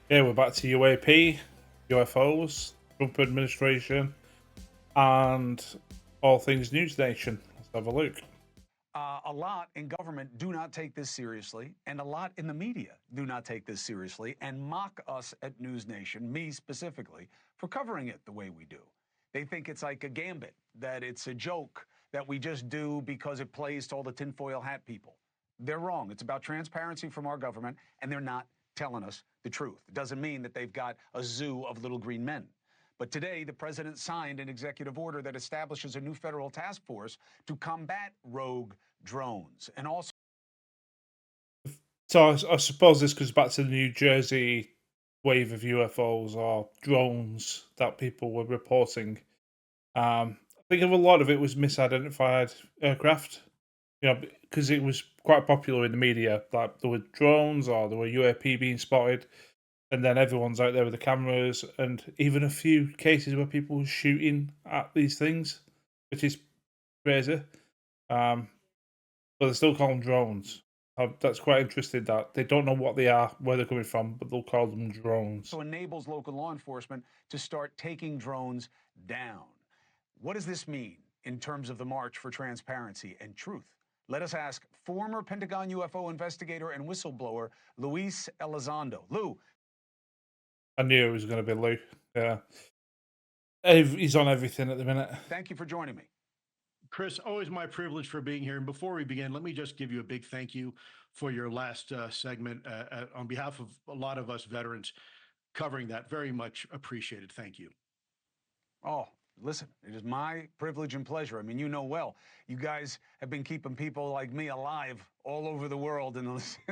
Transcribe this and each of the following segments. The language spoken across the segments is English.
Yeah, we're back to UAP, UFOs, Trump administration, and all things News Nation. Let's have a look. A lot in government do not take this seriously, and a lot in the media do not take this seriously and mock us at News Nation, me specifically, for covering it the way we do. They think it's like a gambit, that it's a joke that we just do because it plays to all the tinfoil hat people. They're wrong. It's about transparency from our government, and they're not telling us the truth. It doesn't mean that they've got a zoo of little green men. But today, the president signed an executive order that establishes a new federal task force to combat rogue drones. And also, So I suppose this goes back to the New Jersey wave of UFOs or drones that people were reporting. I think a lot of it was misidentified aircraft, because it was quite popular in the media. Like there were drones or there were UAP being spotted, and then everyone's out there with the cameras, and even a few cases where people were shooting at these things, which is crazy. But they still call them drones. That's quite interesting that they don't know what they are, where they're coming from, but they'll call them drones. so enables local law enforcement to start taking drones down. What does this mean in terms of the march for transparency and truth? Let us ask former Pentagon UFO investigator and whistleblower Lue Elizondo. Lou. I knew it was going to be Lou. Yeah. He's on everything at the minute. Thank you for joining me. Chris, always my privilege for being here. And before we begin, let me just give you a big thank you for your last segment on behalf of a lot of us veterans covering that. Very much appreciated. Thank you. Oh, listen, it is my privilege and pleasure. I mean, you know well, you guys have been keeping people like me alive all over the world in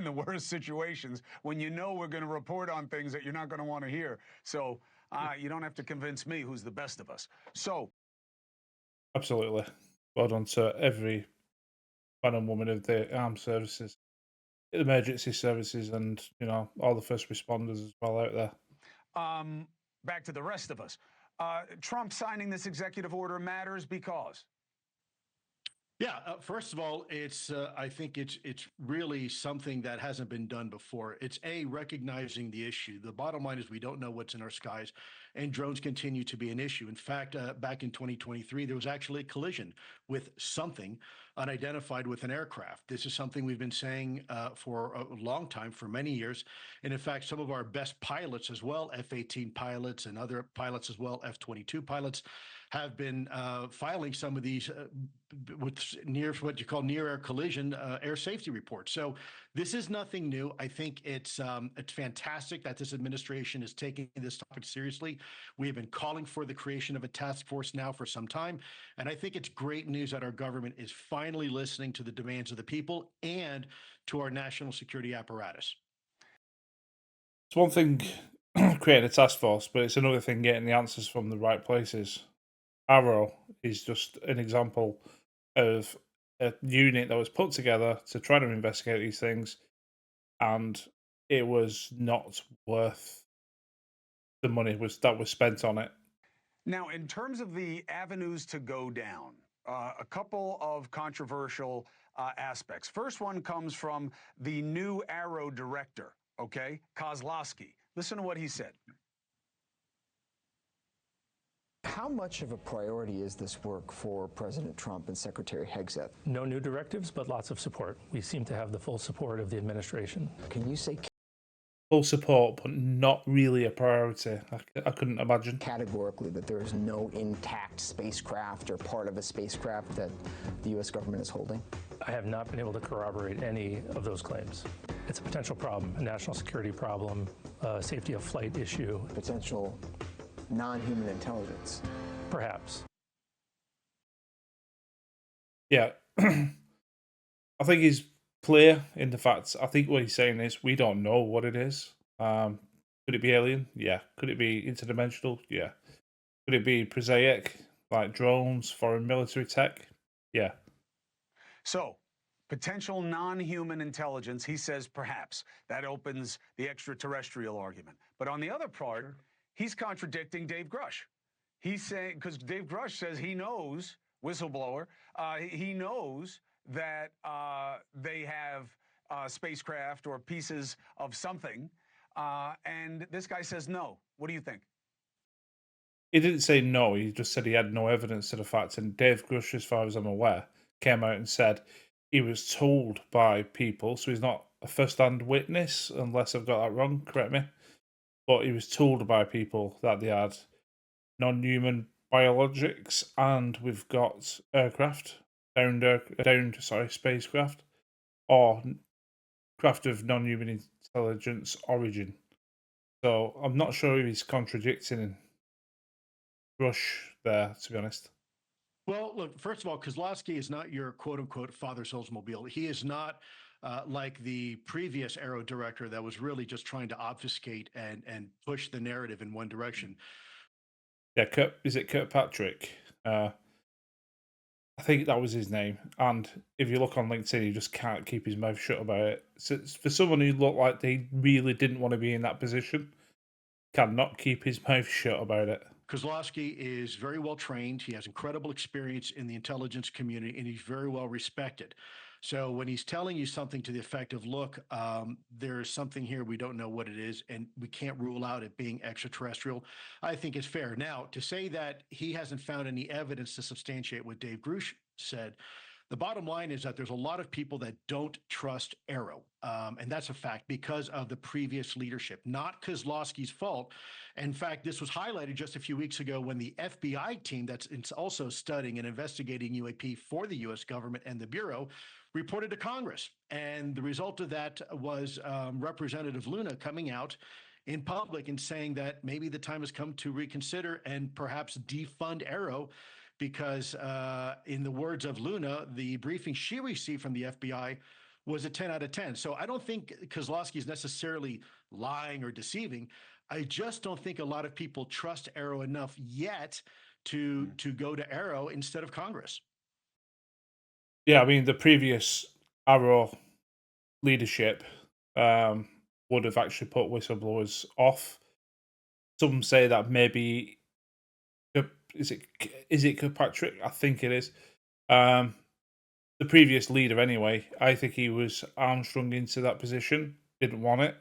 the worst situations when you know we're going to report on things that you're not going to want to hear. So you don't have to convince me who's the best of us. So. Absolutely. Well done to every man and woman of the armed services, emergency services, and all the first responders as well out there. Back to the rest of us. Trump signing this executive order matters because. Yeah, first of all, I think it's really something that hasn't been done before. It's recognizing the issue. The bottom line is we don't know what's in our skies, and drones continue to be an issue. In fact, back in 2023, there was actually a collision with something unidentified with an aircraft. This is something we've been saying for a long time, for many years. And in fact, some of our best pilots as well, F-18 pilots and other pilots as well, F-22 pilots, have been filing some of these with what you call near air collision air safety reports. So this is nothing new. I think it's fantastic that this administration is taking this topic seriously. We have been calling for the creation of a task force now for some time. And I think it's great news that our government is finally listening to the demands of the people and to our national security apparatus. It's one thing creating a task force, but it's another thing getting the answers from the right places. AARO is just an example of a unit that was put together to try to investigate these things, and it was not worth the money that was spent on it. Now, in terms of the avenues to go down, a couple of controversial aspects. First one comes from the new AARO director, Kozlowski. Listen to what he said. How much of a priority is this work for President Trump and Secretary Hegseth? No new directives, but lots of support. We seem to have the full support of the administration. Can you say Full support, but not really a priority? I couldn't imagine. categorically that there is no intact spacecraft or part of a spacecraft that the U.S. government is holding? I have not been able to corroborate any of those claims. It's a potential problem, a national security problem, a safety of flight issue. Potential non-human intelligence? Perhaps. Yeah. I think he's clear in the fact, I think what he's saying is we don't know what it is. Could it be alien? Yeah. Could it be interdimensional? Yeah. Could it be prosaic, like drones, foreign military tech? Yeah. So, potential non-human intelligence, he says perhaps. That opens the extraterrestrial argument. But on the other part, he's contradicting Dave Grush. He's saying, because Dave Grush says he knows, whistleblower, he knows that they have spacecraft or pieces of something, and this guy says no. What do you think? He didn't say no. He just said he had no evidence to the fact. And Dave Grush, as far as I'm aware, came out and said he was told by people. So he's not a first-hand witness, unless I've got that wrong. Correct me. But he was told by people that they had non-human biologics, and we've got aircraft, spacecraft, or craft of non-human intelligence origin. So I'm not sure if he's contradicting Rush there, to be honest. Well, look, first of all, Kozlowski is not your quote unquote father's Oldsmobile. He is not like the previous AARO director that was really just trying to obfuscate and push the narrative in one direction. Yeah, is it Kirkpatrick? I think that was his name. And if you look on LinkedIn, he just can't keep his mouth shut about it. So for someone who looked like they really didn't want to be in that position, cannot keep his mouth shut about it. Kozlowski is very well trained. He has incredible experience in the intelligence community, and he's very well respected. So when he's telling you something to the effect of, look, there is something here, we don't know what it is, and we can't rule out it being extraterrestrial, I think it's fair. Now, to say that he hasn't found any evidence to substantiate what Dave Grush said, the bottom line is that there's a lot of people that don't trust AARO. And that's a fact because of the previous leadership, not Kozlowski's fault. In fact, this was highlighted just a few weeks ago when the FBI team that's also studying and investigating UAP for the U.S. government and the Bureau reported to Congress. And the result of that was Representative Luna coming out in public and saying that maybe the time has come to reconsider and perhaps defund AARO because, in the words of Luna, the briefing she received from the FBI was a 10 out of 10. So I don't think Kozlowski is necessarily lying or deceiving. I just don't think a lot of people trust AARO enough yet to go to AARO instead of Congress. Yeah, I mean, the previous AARO leadership would have actually put whistleblowers off. Some say that maybe is it Kirkpatrick? I think it is. The previous leader, anyway. I think he was armstrung into that position. Didn't want it,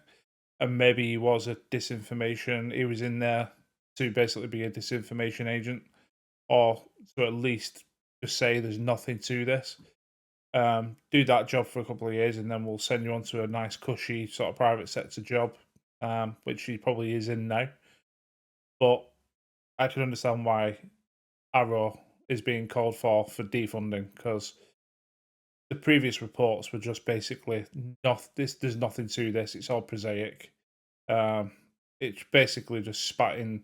and maybe he was a disinformation. He was in there to basically be a disinformation agent, or to at least just say there's nothing to this. Do that job for a couple of years, and then we'll send you on to a nice, cushy sort of private sector job, which he probably is in now. But I can understand why AARO is being called for defunding, because the previous reports were just basically there's nothing to this. It's all prosaic. It's basically just spat in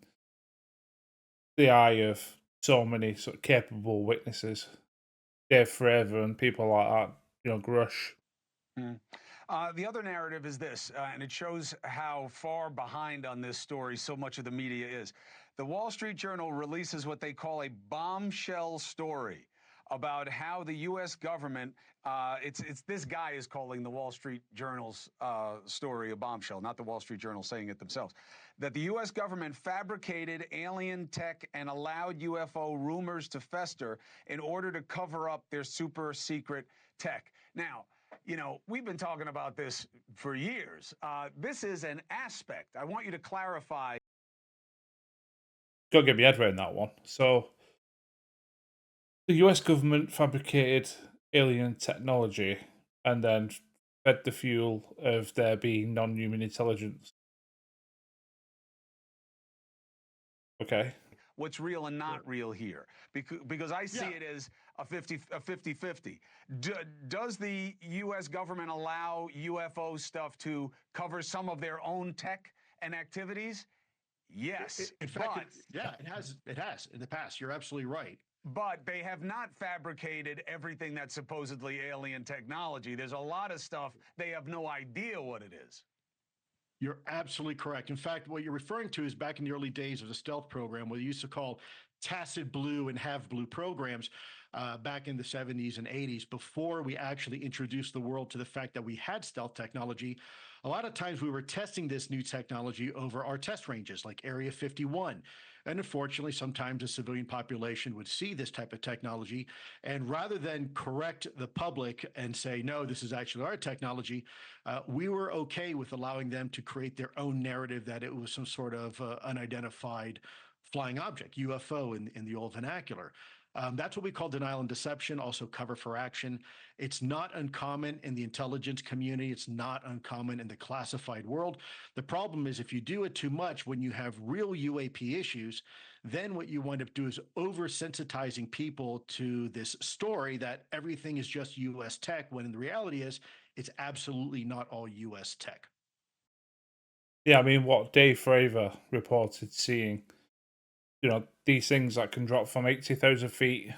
the eye of so many sort of capable witnesses, Dave Fravor and people like that. Grush. The other narrative is this, and it shows how far behind on this story so much of the media is. The Wall Street Journal releases what they call a bombshell story about how the U.S. government, it's this guy is calling the Wall Street Journal's story a bombshell, not the Wall Street Journal saying it themselves, that the U.S. government fabricated alien tech and allowed UFO rumors to fester in order to cover up their super secret tech. Now, we've been talking about this for years. This is an aspect. I want you to clarify. Got to get my head around that one. So, the US government fabricated alien technology and then fed the fuel of there being non-human intelligence. Okay. What's real and not real here, because I see it as a 50-50. Does the U.S. government allow UFO stuff to cover some of their own tech and activities? Yes. In fact, it has in the past. You're absolutely right. But they have not fabricated everything that's supposedly alien technology. There's a lot of stuff they have no idea what it is. You're absolutely correct. In fact, what you're referring to is back in the early days of the stealth program, what they used to call tacit blue and have blue programs back in the 70s and 80s, before we actually introduced the world to the fact that we had stealth technology. A lot of times we were testing this new technology over our test ranges like Area 51. And unfortunately, sometimes the civilian population would see this type of technology, and rather than correct the public and say, no, this is actually our technology, we were okay with allowing them to create their own narrative that it was some sort of unidentified flying object, UFO in the old vernacular. That's what we call denial and deception, also cover for action. It's not uncommon in the intelligence community. It's not uncommon in the classified world. The problem is if you do it too much when you have real UAP issues, then what you wind up doing is oversensitizing people to this story that everything is just US tech, when the reality is it's absolutely not all US tech. Yeah, I mean, what Dave Fravor reported seeing, these things that can drop from 80,000 feet,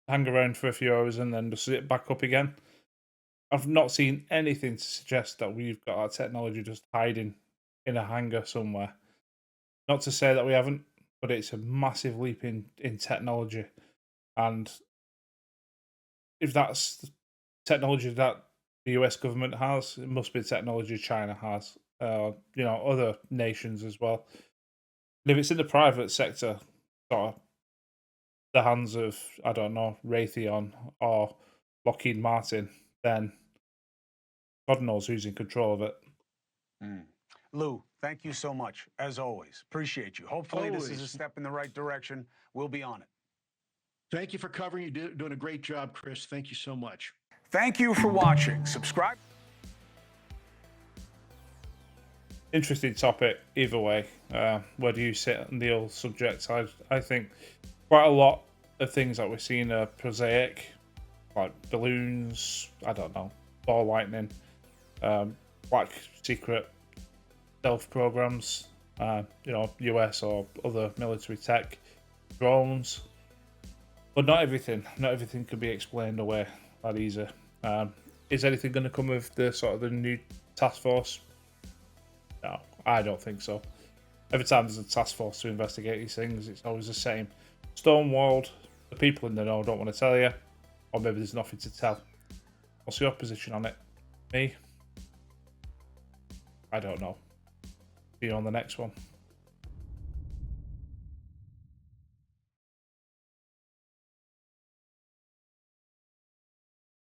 hang around for a few hours, and then just sit back up again. I've not seen anything to suggest that we've got our technology just hiding in a hangar somewhere. Not to say that we haven't, but it's a massive leap in technology. And if that's technology that the US government has, it must be technology China has, other nations as well. And if it's in the private sector, sort of the hands of, I don't know, Raytheon or Lockheed Martin, then God knows who's in control of it. Lou, thank you so much, as always. Appreciate you. Hopefully this is a step in the right direction. We'll be on it. Thank you for covering. You're doing a great job, Chris. Thank you so much. Thank you for watching. Subscribe. Interesting topic either way. Where do you sit on the old subject? I think quite a lot of things that we're seeing are prosaic, like balloons, I don't know, ball lightning, black secret stealth programs, US or other military tech, drones. But not everything can be explained away that easy. Is anything going to come of the new task force? No, I don't think so. Every time there's a task force to investigate these things, it's always the same. Stonewalled, the people in the know don't want to tell you, or maybe there's nothing to tell. What's your position on it? Me? I don't know. See you on the next one.